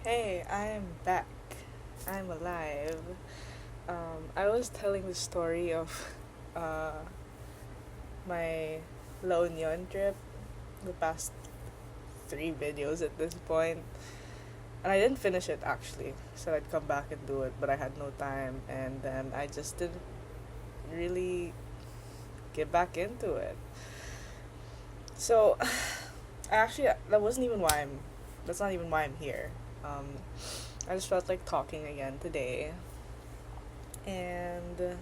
Hey, I'm back. I'm alive. I was telling the story of uh, my La Union trip, the past three videos at this point, and I didn't finish it actually. So I'd come back and do it, but I had no time, and then I just didn't really get back into it. So, that wasn't even why I'm. That's not even why I'm here. Um, I just felt like talking again today, and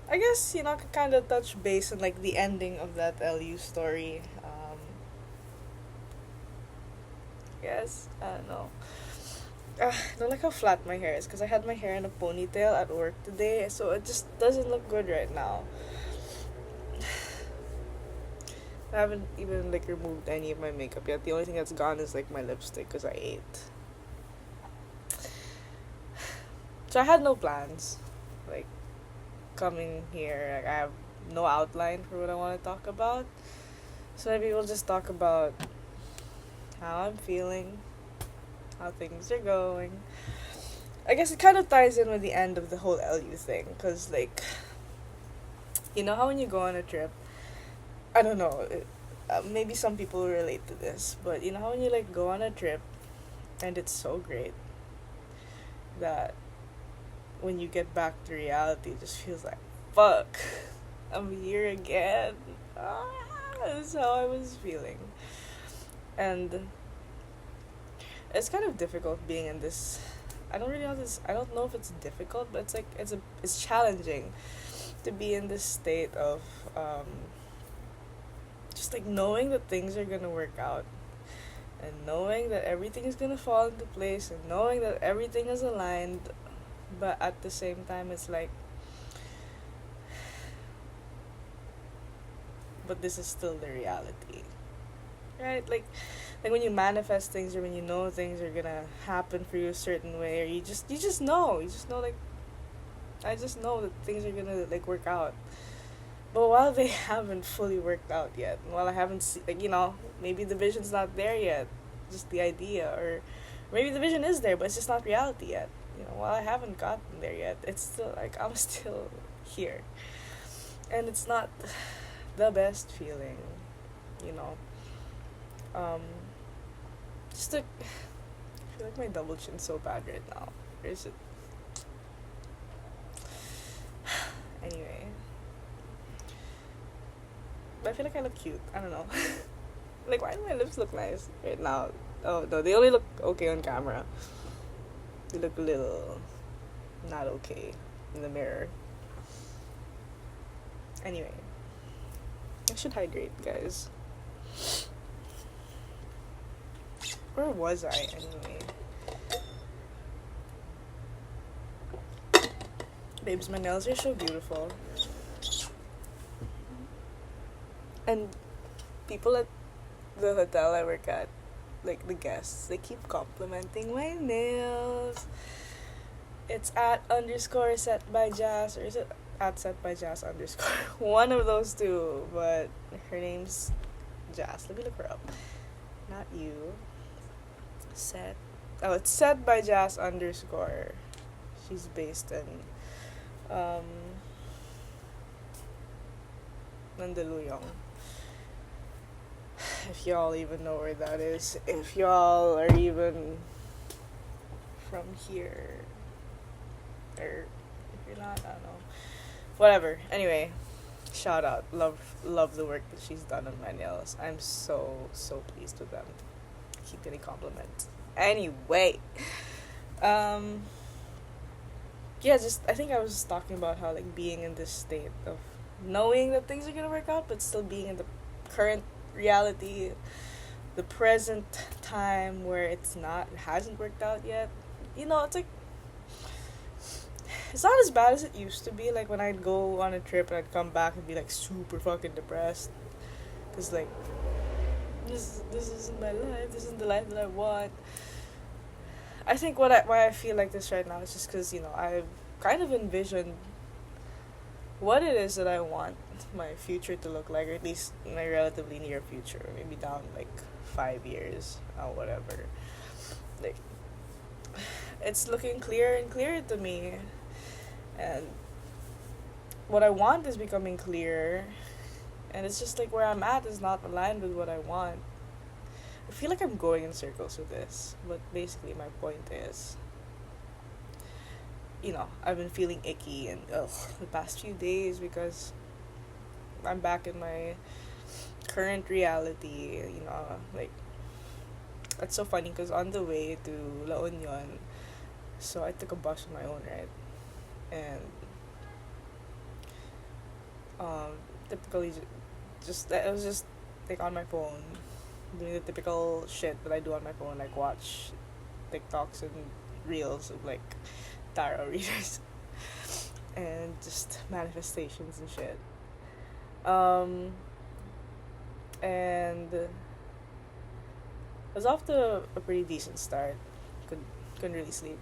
I guess I could kind of touch base on like the ending of that LU story. Yes, I don't know. I don't like how flat my hair is because I had my hair in a ponytail at work today, so it just doesn't look good right now. I haven't even like removed any of my makeup yet. The only thing that's gone is like my lipstick because I ate. So I had no plans, like coming here. Like I have no outline for what I want to talk about. So maybe we'll just talk about how I'm feeling, how things are going. I guess it kind of ties in with the end of the whole LU thing, because, like, you know how when you go on a trip, I don't know, maybe some people relate to this, but you know how when you, like, go on a trip and it's so great that when you get back to reality, it just feels like, fuck, I'm here again. That's how I was feeling. And it's kind of difficult being in this. I don't really know this. I don't know if it's difficult, but it's like it's challenging to be in this state of just like knowing that things are gonna work out, and knowing that everything is gonna fall into place, and knowing that everything is aligned, but at the same time, it's like, but this is still the reality, right? Like when you manifest things or when you know things are gonna happen for you a certain way, or you just know like I just know that things are gonna like work out. But while they haven't fully worked out yet, while I haven't like maybe the vision's not there yet, just the idea, or maybe the vision is there but it's just not reality yet. While I haven't gotten there yet, it's still like I'm still here, and it's not the best feeling, you know. Um, just to, I feel like my double chin's so bad right now. Or is it? Anyway, but I feel like I look cute. I don't know. Like, why do my lips look nice right now? Oh no, they only look okay on camera. They look a little not okay in the mirror. Anyway, I should hydrate, guys. Where was I anyway? Babes, my nails are so beautiful. And people at the hotel I work at, like the guests, they keep complimenting my nails. It's at underscore set by Jazz, or is it at set by Jazz underscore? One of those two, but her name's Jazz. Let me look her up. Not you. Set. Oh, it's set by Jazz underscore. She's based in Mandaluyong. If y'all even know where that is. If y'all are even from here. Or if you're not, I don't know. Whatever. Anyway, shout out. Love the work that she's done on my nails. I'm so pleased with them. I keep getting compliments. Anyway. Yeah, just I think I was just talking about how like being in this state of knowing that things are gonna work out but still being in the current reality, the present time where it hasn't worked out yet. It's like it's not as bad as it used to be. Like when I'd go on a trip and I'd come back and be like super fucking depressed, because like this isn't my life. This isn't the life that I want. I think why I feel like this right now is just because I've kind of envisioned what it is that I want my future to look like, or at least my relatively near future, maybe down like 5 years or whatever. Like it's looking clearer and clearer to me. And what I want is becoming clearer. And it's just like where I'm at is not aligned with what I want. I feel like I'm going in circles with this. But basically, my point is, I've been feeling icky and the past few days because I'm back in my current reality. Like, it's so funny because on the way to La Union, so I took a bus on my own, right? And typically just I was just like on my phone doing the typical shit that I do on my phone, like watch TikToks and reels of like tarot readers and just manifestations and shit. And I was off to a pretty decent start. Couldn't really sleep.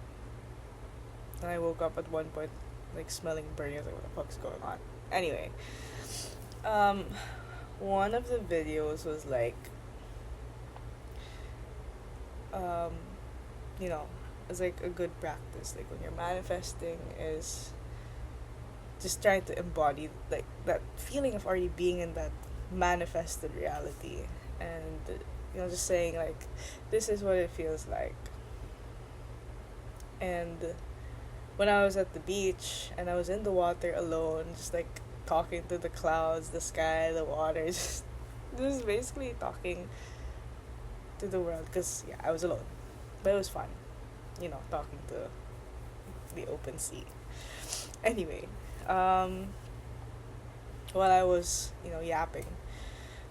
And I woke up at one point like smelling burning. I was like, what the fuck's going on? Anyway, one of the videos was like, it's like a good practice. Like when you're manifesting is just trying to embody like that feeling of already being in that manifested reality, and just saying like, this is what it feels like. And when I was at the beach and I was in the water alone, just like talking to the clouds, the sky, the water, just basically talking to the world, because I was alone, but it was fun, talking to the open sea. Anyway, while I was yapping,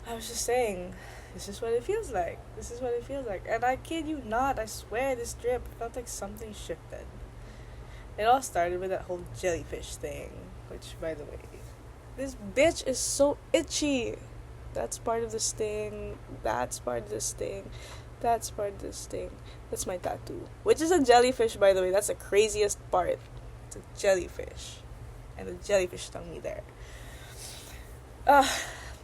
I was just saying, this is what it feels like. This is what it feels like. And I kid you not, I swear this trip felt like something shifted. It all started with that whole jellyfish thing, which, by the way, this bitch is so itchy. That's part of the sting. That's part of the sting. That's part of the sting. That's my tattoo. Which is a jellyfish, by the way. That's the craziest part. It's a jellyfish. And the jellyfish stung me there. I'm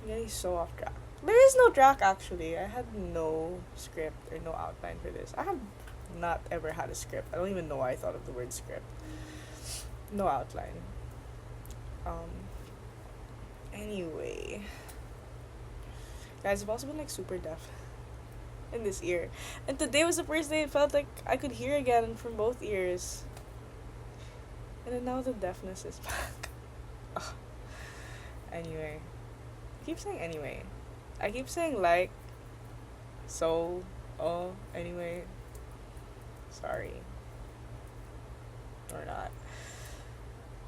getting so off track. There is no track, actually. I had no script or no outline for this. I have not ever had a script. I don't even know why I thought of the word script. No outline. Anyway. Guys, I've also been like super deaf in this ear. And today was the first day it felt like I could hear again from both ears. And then now the deafness is back. Ugh. Anyway. I keep saying anyway. I keep saying like, so, anyway. Sorry. Or not.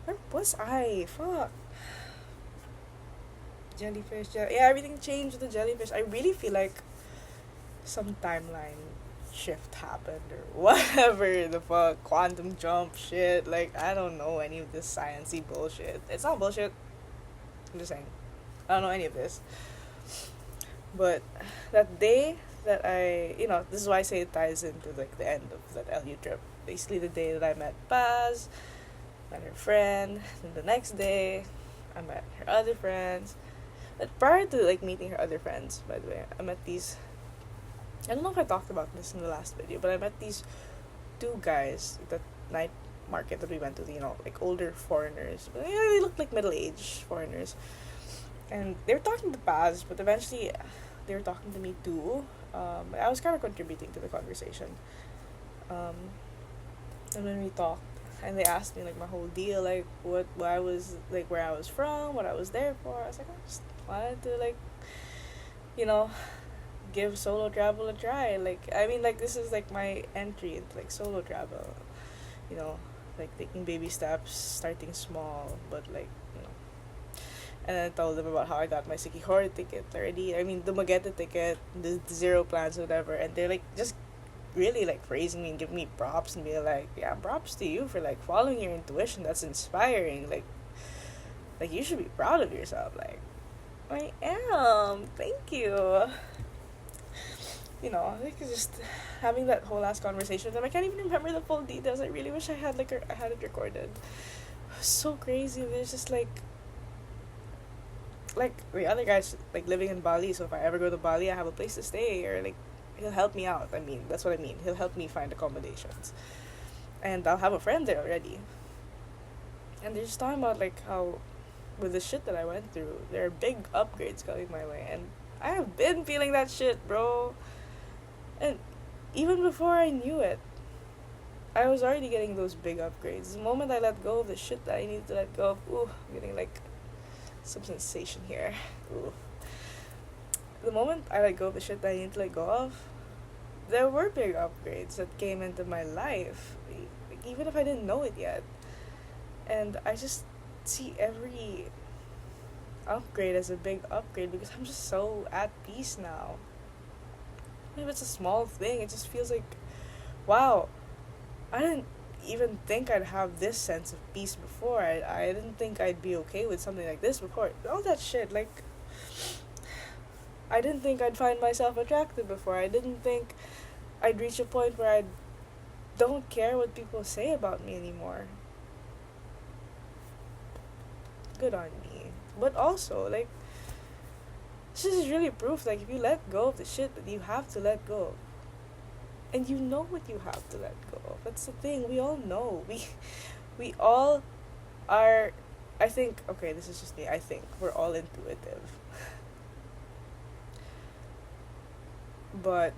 Where was I? Fuck. Jellyfish. Yeah, everything changed with the jellyfish. I really feel like some timeline shift happened or whatever the fuck. Quantum jump shit. Like, I don't know any of this sciencey bullshit. It's not bullshit. I'm just saying. I don't know any of this. But that day that this is why I say it ties into like the end of that LU trip. Basically the day that I met Paz, met her friend, and the next day I met her other friends. But prior to like meeting her other friends, by the way, I met these, I don't know if I talked about this in the last video, but I met these two guys at that night market that we went to, like older foreigners. But they looked like middle-aged foreigners. And they were talking to Paz, but eventually they were talking to me too. I was kind of contributing to the conversation. And when we talked, and they asked me like my whole deal, like what I was like, where I was from, what I was there for. I was like, I just wanted to like, give solo travel a try. Like, I mean, like this is like my entry into like solo travel. Like taking baby steps, starting small, but like. And then I told them about how I got my Sikihori ticket already. I mean, the Mageta ticket, the zero plans, whatever. And they're like, just really like praising me and giving me props and being like, yeah, props to you for like following your intuition. That's inspiring. Like you should be proud of yourself. Like, I am. Thank you. I think it's just having that whole last conversation with them. I can't even remember the full details. I really wish I had it recorded. It was so crazy. There's just like the other guy's like living in Bali, so if I ever go to Bali I have a place to stay, or like he'll help me out. I mean, that's what I mean. He'll help me find accommodations. and I'll have a friend there already. And they're just talking about like how with the shit that I went through, there are big upgrades coming my way, and I have been feeling that shit, bro. And even before I knew it, I was already getting those big upgrades. The moment I let go of the shit that I needed to let go of, ooh, I'm getting like some sensation here. Ooh. The moment I let go of the shit that I needed to let go of, there were big upgrades that came into my life, like, even if I didn't know it yet. And I just see every upgrade as a big upgrade because I'm just so at peace now. Even if it's a small thing, it just feels like, wow, I didn't even think I'd have this sense of peace before. I didn't think I'd be okay with something like this before. All that shit, like, I didn't think I'd find myself attractive before. I didn't think I'd reach a point where I don't care what people say about me anymore. Good on me. But also, like, this is really proof, like, if you let go of the shit that you have to let go of, and you know what you have to let go of. That's the thing. We all know. We all are. I think. Okay, this is just me. I think we're all intuitive. But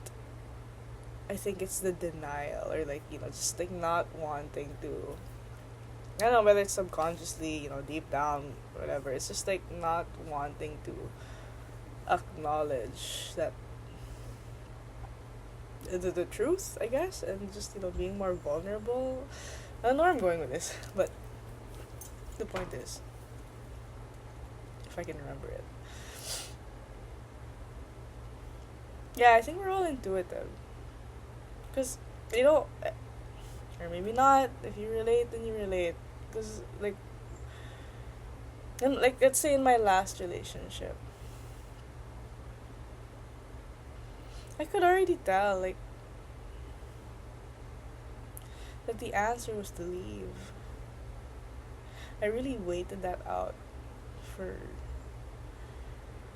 I think it's the denial, or like, just like not wanting to. I don't know whether it's subconsciously, deep down, whatever. It's just like not wanting to acknowledge that the truth, I guess, and just, being more vulnerable. I don't know where I'm going with this, but the point is, if I can remember it. Yeah, I think we're all intuitive. Because, or maybe not. If you relate, then you relate. Because, like, and, like, let's say in my last relationship, I could already tell, like, that the answer was to leave. I really waited that out for...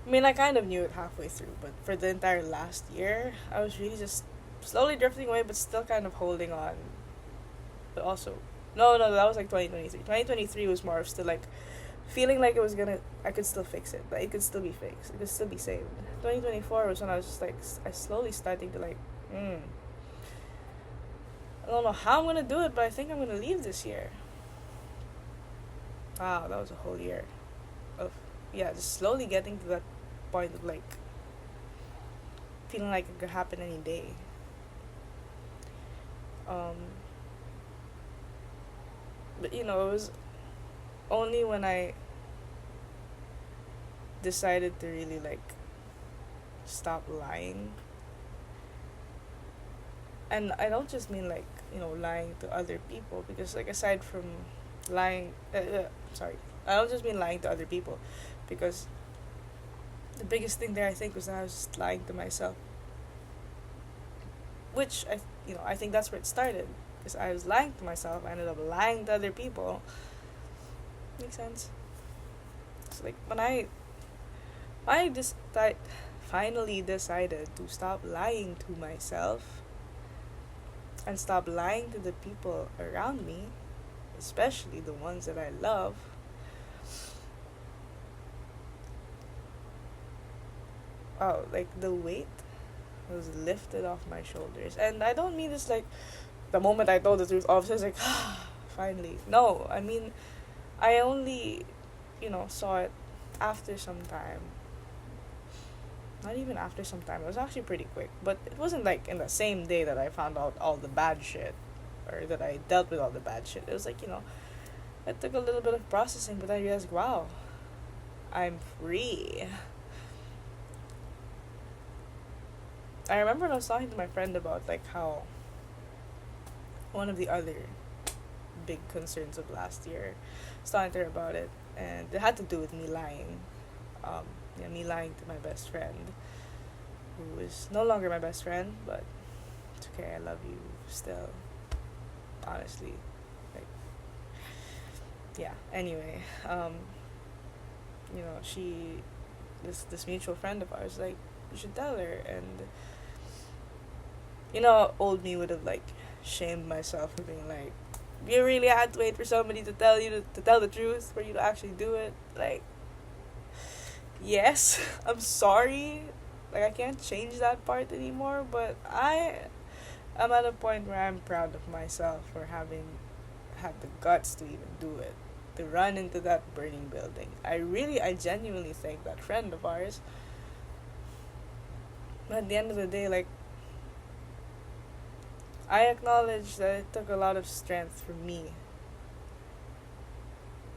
I mean, I kind of knew it halfway through, but for the entire last year, I was really just slowly drifting away, but still kind of holding on. But also... No, that was like 2023. 2023 was more of still, like, feeling like it was gonna... I could still fix it, but it could still be fixed. It could still be saved. 2024 was when I was just, like, I slowly starting to, like, I don't know how I'm gonna do it, but I think I'm gonna leave this year. Wow, that was a whole year of, just slowly getting to that point of, like, feeling like it could happen any day. But, it was only when I decided to really, like, stop lying. And I don't just mean, like, lying to other people, because, like, aside from lying, I don't just mean lying to other people, because the biggest thing there, I think, was that I was just lying to myself, which I think that's where it started, because I was lying to myself. I ended up lying to other people. Makes sense. It's like when I finally decided to stop lying to myself and stop lying to the people around me, especially the ones that I love, like, the weight was lifted off my shoulders. And I don't mean this like the moment I told the truth, obviously I was like, finally. No, I mean, I only, saw it after some time. Not even after some time. It was actually pretty quick. But it wasn't like in the same day that I found out all the bad shit, or that I dealt with all the bad shit. It was like, it took a little bit of processing, but I realized, wow, I'm free. I remember when I was talking to my friend about, like, how one of the other big concerns of last year, I was talking to her about it, and it had to do with me lying. Me lying to my best friend, who is no longer my best friend, but it's okay, I love you still, honestly. Like, yeah, anyway, this mutual friend of ours, like, you should tell her. And old me would have, like, shamed myself for being like, you really had to wait for somebody to tell you to tell the truth for you to actually do it. Like, yes, I'm sorry. Like, I can't change that part anymore, but I'm at a point where I'm proud of myself for having had the guts to even do it. To run into that burning building. I genuinely thank that friend of ours. But at the end of the day, like, I acknowledge that it took a lot of strength for me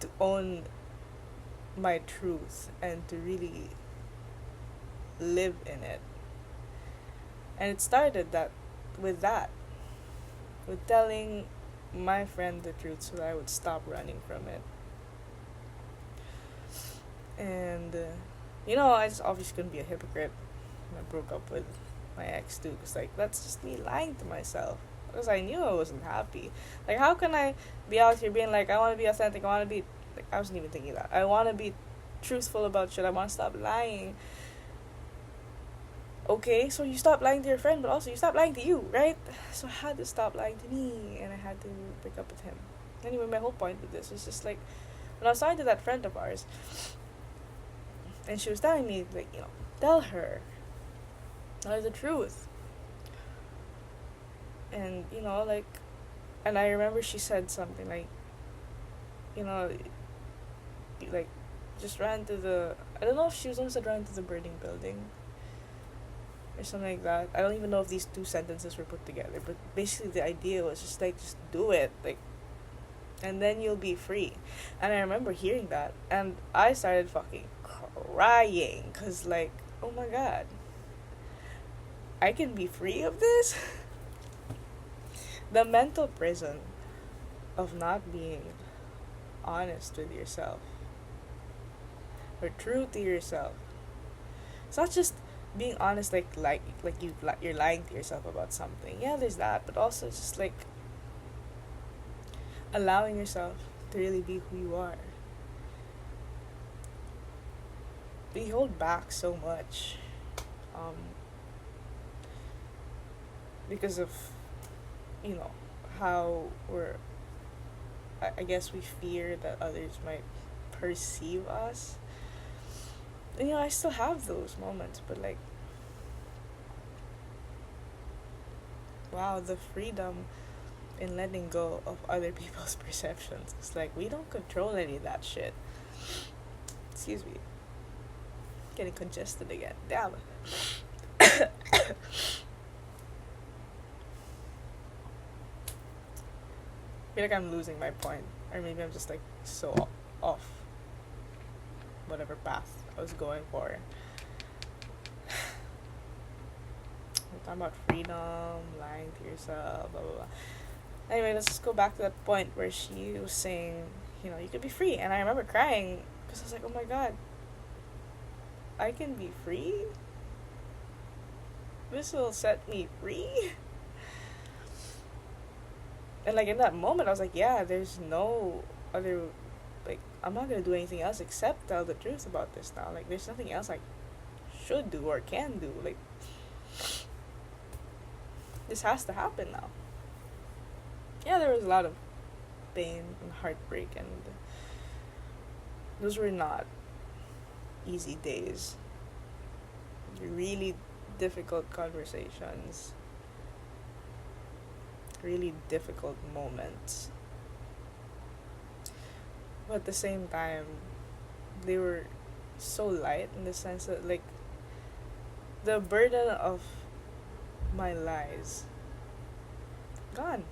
to own my truth and to really live in it. And it started with telling my friend the truth so that I would stop running from it. And, I just obviously couldn't be a hypocrite when I broke up with my ex too. Because, like, that's just me lying to myself. Because I knew I wasn't happy. Like, how can I be out here being like, I want to be authentic, I want to be, like, I wasn't even thinking that. I want to be truthful about shit, I want to stop lying. Okay, so you stop lying to your friend, but also you stop lying to you, right? So I had to stop lying to me, and I had to break up with him. Anyway, my whole point with this was just like, when I was talking to that friend of ours, and she was telling me, like, tell her the truth. And, like, and I remember she said something like, like, just ran to the, I don't know if she was almost said ran to the burning building or something like that. I don't even know if these two sentences were put together, but basically the idea was just like, just do it, like, and then you'll be free. And I remember hearing that, and I started fucking crying, because, like, oh my god, I can be free of this? The mental prison of not being honest with yourself or true to yourself. It's not just being honest, like you're lying to yourself about something. Yeah, there's that, but also just like allowing yourself to really be who you are. We hold back so much because of how I guess we fear that others might perceive us. And I still have those moments, but like, wow, the freedom in letting go of other people's perceptions. It's like, we don't control any of that shit. Excuse me. Getting congested again. Damn. I feel like I'm losing my point. Or maybe I'm just like so off whatever path I was going for. We're talking about freedom, lying to yourself, blah blah blah. Anyway, let's just go back to that point where she was saying, you could be free. And I remember crying because I was like, oh my god, I can be free? This will set me free? And like in that moment I was like, yeah, there's no other, like, I'm not gonna do anything else except tell the truth about this now. Like, there's nothing else I should do or can do. Like, this has to happen now. Yeah, there was a lot of pain and heartbreak, and those were not easy days. Really difficult conversations, really difficult moments. But at the same time, they were so light in the sense that, like, the burden of my lies gone.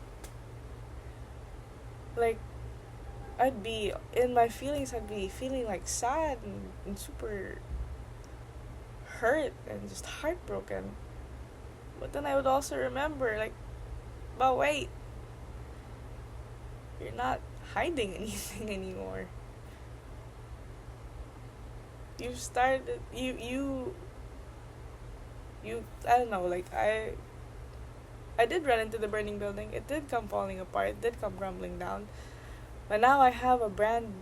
Like, I'd be in my feelings, I'd be feeling like sad and super hurt and just heartbroken. But then I would also remember, like, but wait, you're not hiding anything anymore. You started, you I don't know, like, I did run into the burning building. It did come falling apart. It did come crumbling down. But now I have not brand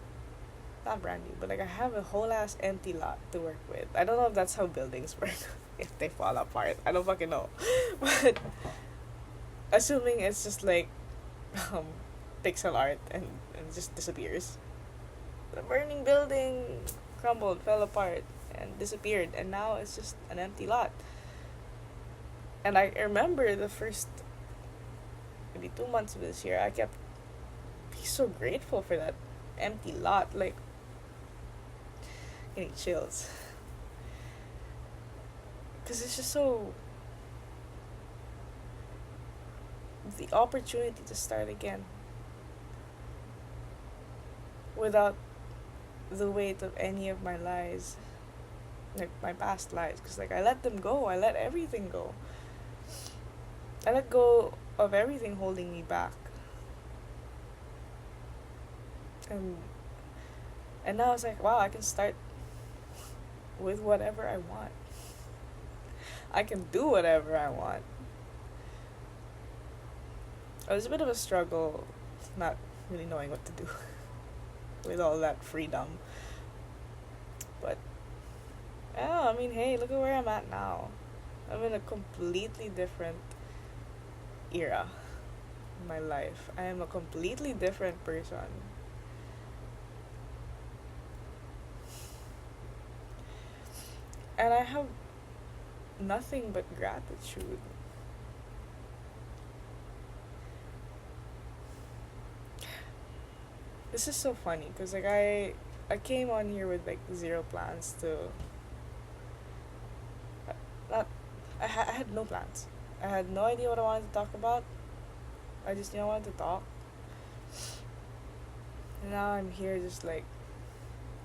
new, but like, I have a whole ass empty lot to work with. I don't know if that's how buildings work. If they fall apart, I don't fucking know. But assuming it's just like um, pixel art and just disappears. The burning building crumbled, fell apart, and disappeared, and now it's just an empty lot. And I remember the first maybe 2 months of this year, I kept being so grateful for that empty lot, like getting chills. Because it's just so. The opportunity to start again without the weight of any of my lies, like my past lies, because like I let them go. I let everything go. I let go of everything holding me back. And now it's like, wow, I can start with whatever I want. I can do whatever I want. It was a bit of a struggle not really knowing what to do with all that freedom. But yeah, I mean, hey, look at where I'm at now. I'm in a completely different era in my life. I am a completely different person. And I have nothing but gratitude. This is so funny because like I came on here with like zero plans to not I had no plans. I had no idea what I wanted to talk about. I just knew I wanted to talk. And now I'm here just like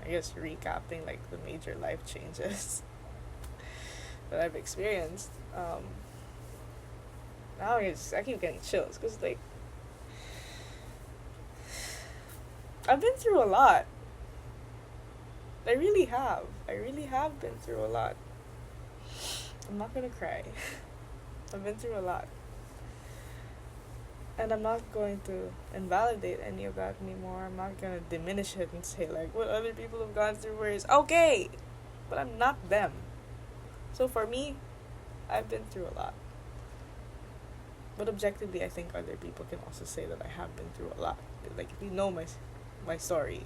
I guess recapping like the major life changes that I've experienced. Now I keep getting chills because like I've been through a lot. I really have. I really have been through a lot. I'm not gonna cry. I've been through a lot. And I'm not going to invalidate any of that anymore. I'm not gonna diminish it and say like what other people have gone through is okay. But I'm not them. So for me, I've been through a lot. But objectively, I think other people can also say that I have been through a lot. Like if you know my story,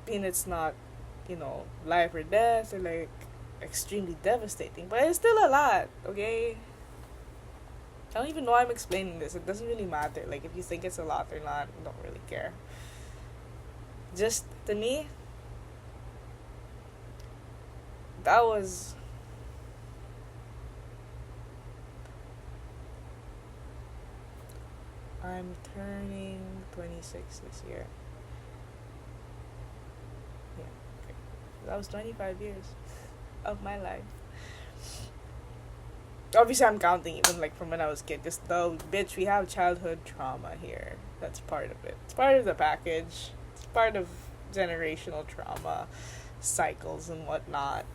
and it's not, life or death or like extremely devastating, but it's still a lot, okay? I don't even know why I'm explaining this. It doesn't really matter. Like, if you think it's a lot or not, I don't really care. Just, to me, that was... I'm turning 26 this year. Yeah, okay. That was 25 years of my life. Obviously, I'm counting even like from when I was a kid. Just though, bitch, we have childhood trauma here. That's part of it. It's part of the package. It's part of generational trauma cycles and whatnot.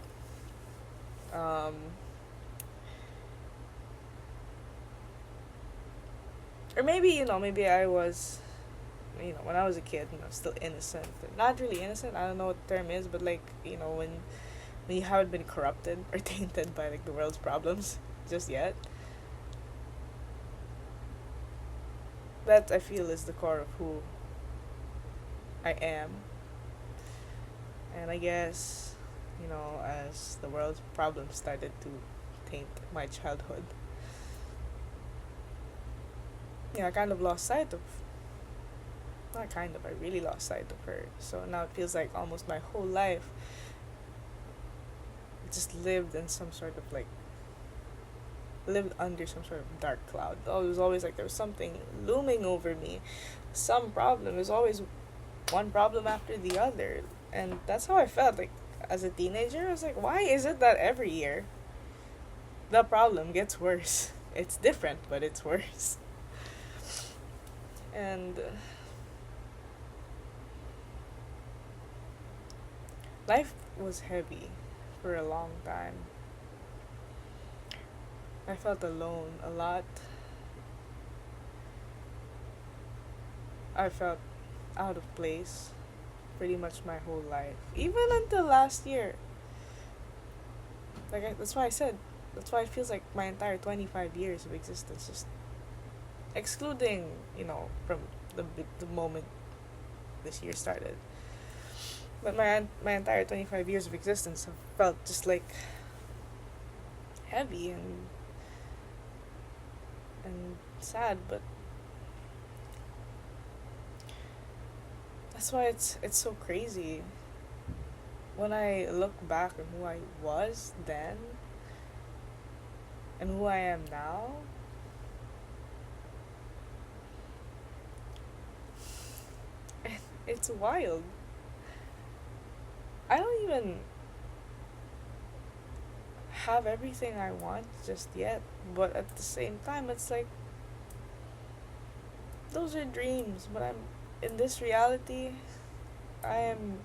Or maybe, maybe I was, when I was a kid, still innocent. Not really innocent, I don't know what the term is, but like, when you haven't been corrupted or tainted by like the world's problems just yet. That, I feel, is the core of who I am. And I guess, as the world's problems started to taint my childhood, I kind of lost sight of, not kind of, I really lost sight of her. So now it feels like almost my whole life just lived in some sort of like, lived under some sort of dark cloud. Oh, it was always like there was something looming over me, some problem. There's always one problem after the other. And that's how I felt like as a teenager. I was like, why is it that every year the problem gets worse? It's different, but it's worse. And life was heavy for a long time. I felt alone a lot. I felt out of place pretty much my whole life. Even until last year. That's why I said That's why it feels like my entire 25 years of existence, just excluding, from the moment this year started. But my entire 25 years of existence have felt just like heavy and sad, but that's why it's so crazy when I look back on who I was then and who I am now. It's wild. I don't even have everything I want just yet, but at the same time, it's like those are dreams. But I'm in this reality. I'm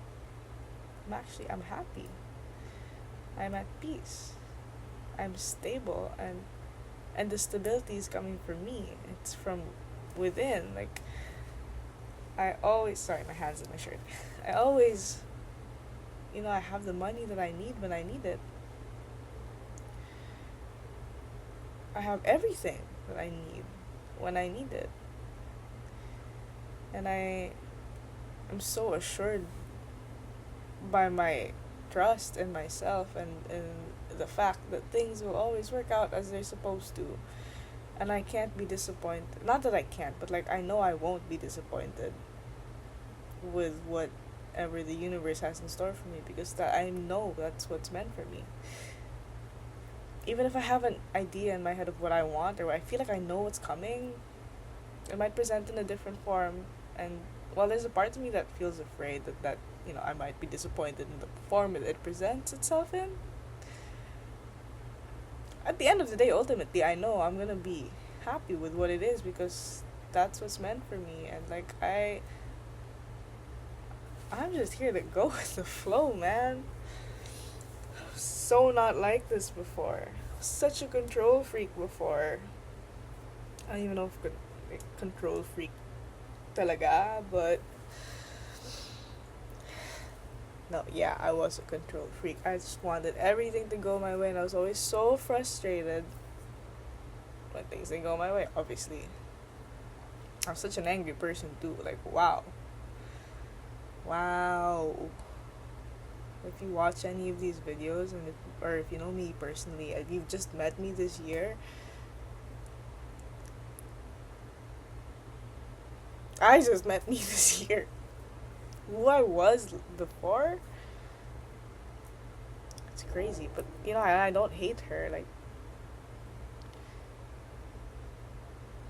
I'm happy. I'm at peace. I'm stable, and the stability is coming from me. It's from within. Like I always, sorry, my hands in my shirt. I always, I have the money that I need when I need it. I have everything that I need when I need it. And I'm so assured by my trust in myself and the fact that things will always work out as they're supposed to. And I can't be disappointed. Not that I can't, but like I know I won't be disappointed with whatever the universe has in store for me, because that I know that's what's meant for me. Even if I have an idea in my head of what I want, or I feel like I know what's coming, it might present in a different form. And while there's a part of me that feels afraid that I might be disappointed in the form that it presents itself in, at the end of the day, ultimately, I know I'm gonna be happy with what it is, because that's what's meant for me. And like I'm just here to go with the flow, man. So not like this before. Such a control freak before. I don't even know if control freak talaga, but no, yeah, I was a control freak. I just wanted everything to go my way, and I was always so frustrated when things didn't go my way, obviously. I'm such an angry person too. Like, wow. If you watch any of these videos, or if you know me personally, if you've just met me this year, I just met me this year. Who I was before, it's crazy. But I don't hate her. Like,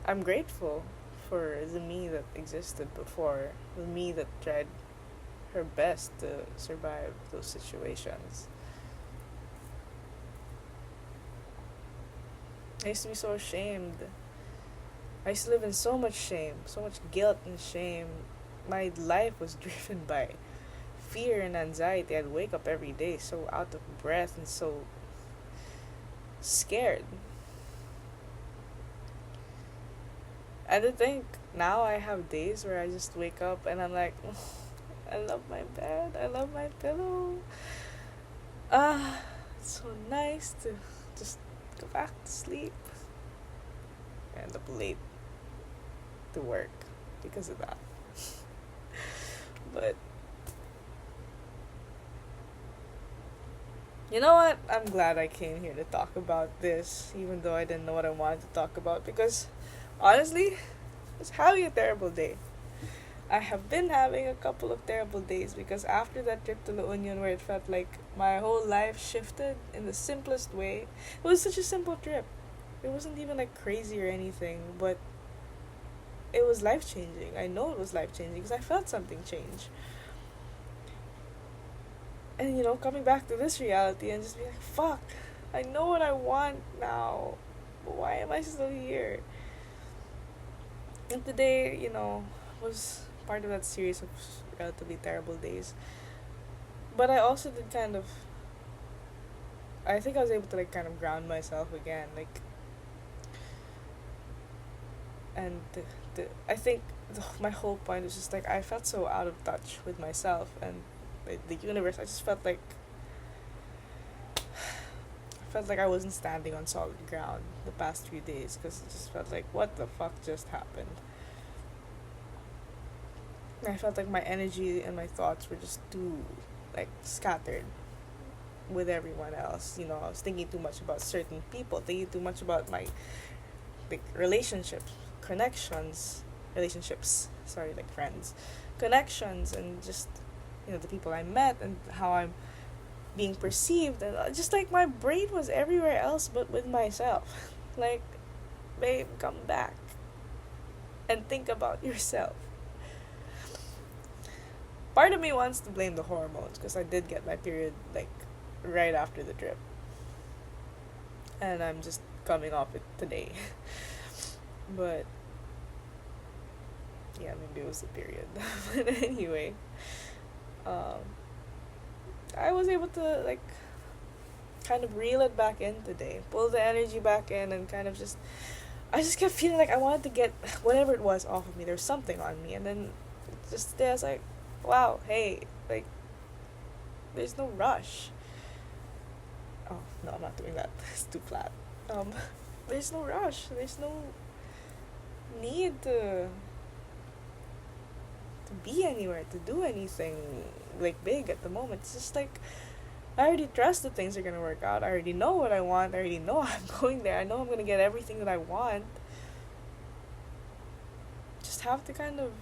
I'm grateful for the me that existed before, the me that tried her best to survive those situations. I used to be so ashamed. I used to live in so much shame, so much guilt and shame. My life was driven by fear and anxiety. I'd wake up every day so out of breath and so scared. And to think now I have days where I just wake up and I'm like, I love my bed, I love my pillow. It's so nice to just go back to sleep. I end up late to work because of that. But you know what? I'm glad I came here to talk about this, even though I didn't know what I wanted to talk about, because honestly, I was having a terrible day. I have been having a couple of terrible days, because after that trip to La Union, where it felt like my whole life shifted in the simplest way, it was such a simple trip. It wasn't even like crazy or anything, but it was life changing. I know it was life changing because I felt something change. And coming back to this reality and just being like, fuck, I know what I want now, but why am I still here? And today, was part of that series of relatively terrible days. But I also did I think I was able to like kind of ground myself again, like, and I think my whole point was just like I felt so out of touch with myself and the universe. I just felt like felt like I wasn't standing on solid ground the past few days because it just felt like, what the fuck just happened? I felt like my energy and my thoughts were just too, like, scattered with everyone else. You know, I was thinking too much about certain people, thinking too much about my, like, relationships, sorry, like friends, connections, and just, you know, the people I met and how I'm being perceived. And just like my brain was everywhere else but with myself. Like, babe, come back and think about yourself. Part of me wants to blame the hormones because I did get my period like right after the trip, and I'm just coming off it today. But yeah, maybe it was the period. But anyway, I was able to like kind of reel it back in today, pull the energy back in, and kind of just I just kept feeling like I wanted to get whatever it was off of me. There's something on me, and then just today I was like, wow, hey, like, there's no rush. Oh, no, I'm not doing that. It's too flat. There's no rush. There's no need to be anywhere, to do anything, like, big at the moment. It's just, like, I already trust that things are gonna work out. I already know what I want. I already know I'm going there. I know I'm gonna get everything that I want. Just have to kind of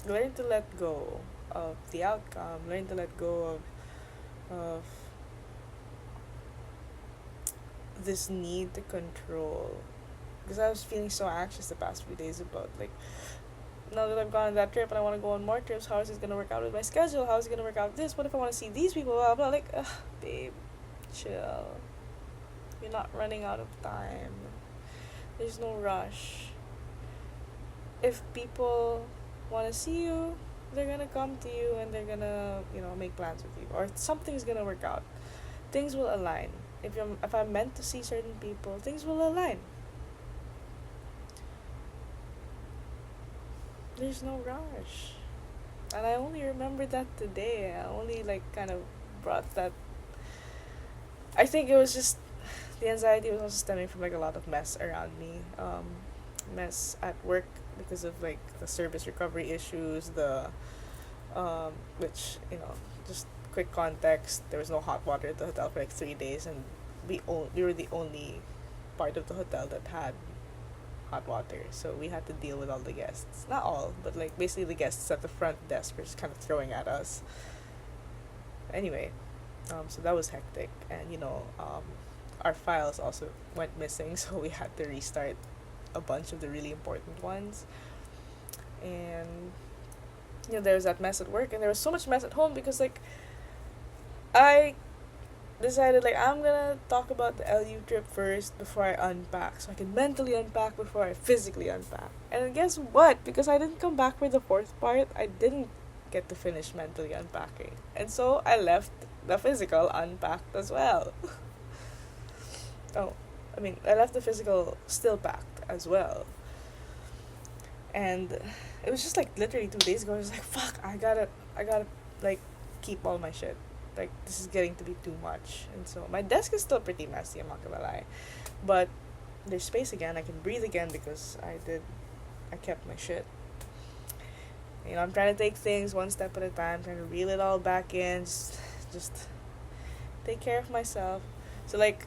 learn to let go of the outcome, learn to let go of this need to control, because I was feeling so anxious the past few days about, like, now that I've gone on that trip and I want to go on more trips, how is it going to work out with my schedule, how is it going to work out with this, what if I want to see these people, blah blah, like, babe, chill, you're not running out of time, there's no rush. If people want to see you, they're gonna come to you and they're gonna, you know, make plans with you, or something's gonna work out, things will align. If I'm meant to see certain people, things will align. There's no rush. And I only remembered that today. I only like kind of brought that. I think it was just the anxiety was also stemming from like a lot of mess around me, mess at work because of like the service recovery issues, the which, just quick context, there was no hot water at the hotel for like 3 days, and we were the only part of the hotel that had hot water, so we had to deal with all the guests, not all, but like basically the guests at the front desk were just kind of throwing at us. Anyway, so that was hectic, and our files also went missing, so we had to restart a bunch of the really important ones. And there was that mess at work, and there was so much mess at home because like I decided like I'm gonna talk about the LU trip first before I unpack, so I can mentally unpack before I physically unpack. And guess what? Because I didn't come back for the fourth part, I didn't get to finish mentally unpacking, and so I left the physical unpacked as well. I left the physical still packed as well. And it was just like literally 2 days ago, I was like, fuck, I gotta like keep all my shit. Like, this is getting to be too much. And so my desk is still pretty messy, I'm not gonna lie. But there's space again, I can breathe again because I kept my shit. I'm trying to take things one step at a time, trying to reel it all back in, just take care of myself. So like,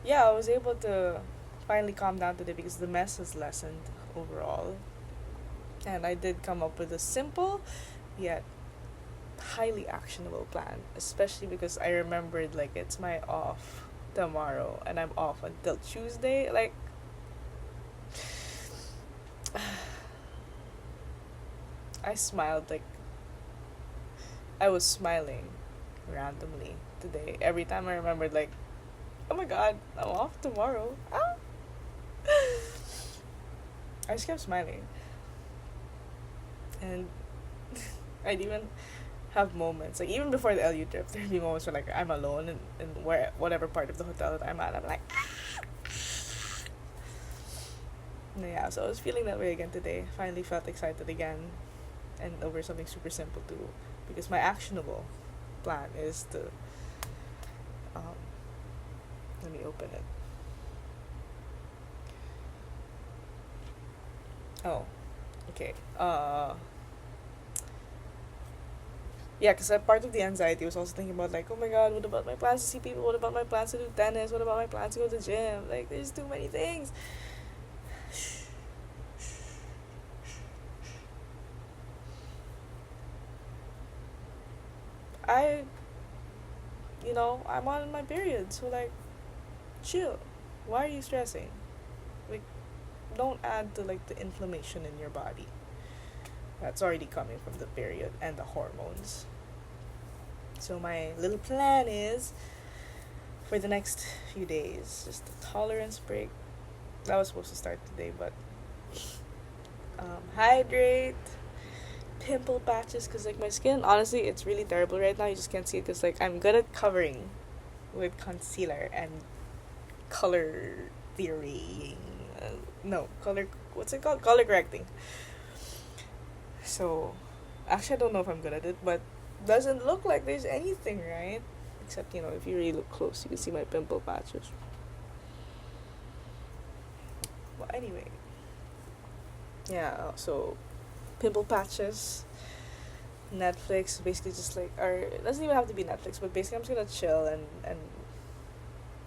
yeah, I was able to finally calm down today because the mess has lessened overall. And I did come up with a simple yet highly actionable plan, especially because I remembered like it's my off tomorrow and I'm off until Tuesday. Like, I smiled, like I was smiling randomly today every time I remembered, like, oh my god, I'm off tomorrow. I just kept smiling. And I'd even have moments, like even before the LU trip, there'd be moments where like I'm alone in whatever part of the hotel that I'm at. I'm like, yeah, so I was feeling that way again today. Finally felt excited again, and over something super simple too, because my actionable plan is to Let me open it. Oh, okay. Yeah, because part of the anxiety was also thinking about, like, oh my god, what about my plans to see people? What about my plans to do tennis? What about my plans to go to the gym? Like, there's too many things. I, I'm on my period, so, like, chill. Why are you stressing? Like, don't add to, like, the inflammation in your body that's already coming from the period and the hormones. So my little plan is, for the next few days, just a tolerance break. That was supposed to start today, but hydrate, pimple patches, because, like, my skin, honestly, it's really terrible right now. You just can't see it because, like, I'm good at covering with concealer and color theorying. No, what's it called? Color correcting. So, actually, I don't know if I'm good at it, but doesn't look like there's anything, right? Except, if you really look close, you can see my pimple patches. Well, anyway. Yeah, so, pimple patches, Netflix, basically just like, or it doesn't even have to be Netflix, but basically I'm just gonna chill and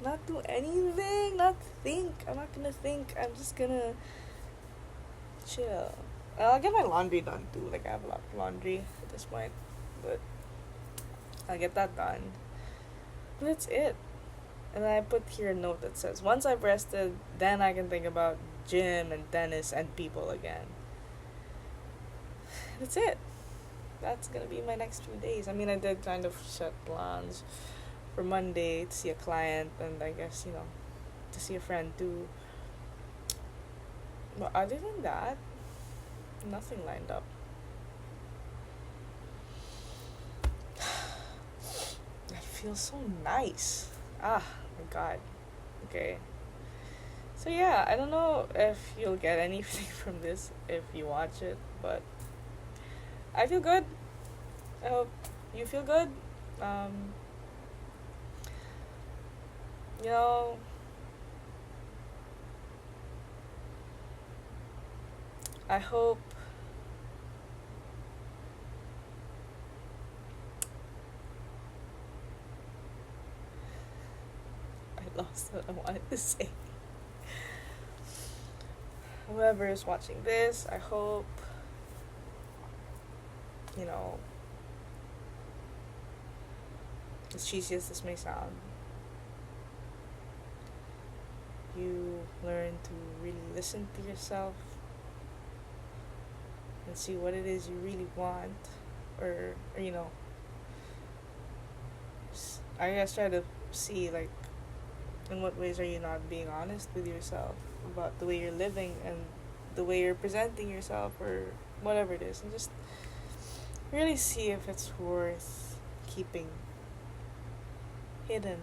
not do anything, not think. I'm not gonna think. I'm just gonna chill. I'll get my laundry done too. Like, I have a lot of laundry at this point, but I'll get that done. But that's it. And then I put here a note that says, once I've rested, then I can think about gym and tennis and people again. That's it. That's gonna be my next few days. I mean, I did kind of set plans for Monday to see a client, and I guess, to see a friend too. But other than that, nothing lined up. That feels so nice. Ah, my god. Okay. So yeah, I don't know if you'll get anything from this if you watch it, but I feel good. I hope you feel good. You know, I hope I lost what I wanted to say. Whoever is watching this, I hope, as cheesy as this may sound, you learn to really listen to yourself and see what it is you really want, or I guess try to see, like, in what ways are you not being honest with yourself about the way you're living and the way you're presenting yourself, or whatever it is, and just really see if it's worth keeping hidden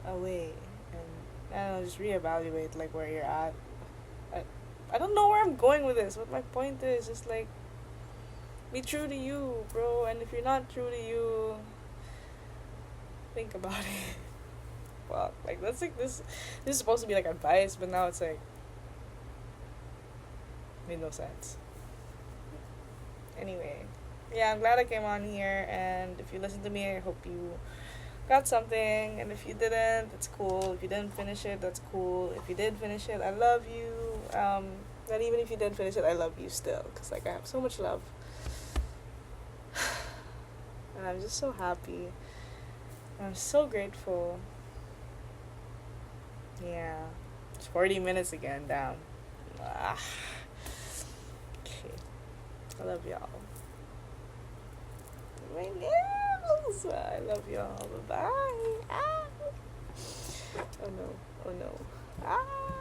away, and I don't know, just reevaluate, like, where you're at. I don't know where I'm going with this. What my point is, just, like, be true to you, bro. And if you're not true to you, think about it. Well, like, that's like this is supposed to be like advice, but now it's like made no sense. Anyway, yeah, I'm glad I came on here, and if you listen to me, I hope you got something, and if you didn't, it's cool. If you didn't finish it, that's cool. If you did finish it, I love you. And even if you didn't finish it, I love you still, because, like, I have so much love. And I'm just so happy. I'm so grateful. Yeah. It's 40 minutes again, damn. Ah. Okay. I love y'all. My nails! I love y'all. Bye-bye. Ah. Oh no. Oh no. Ah.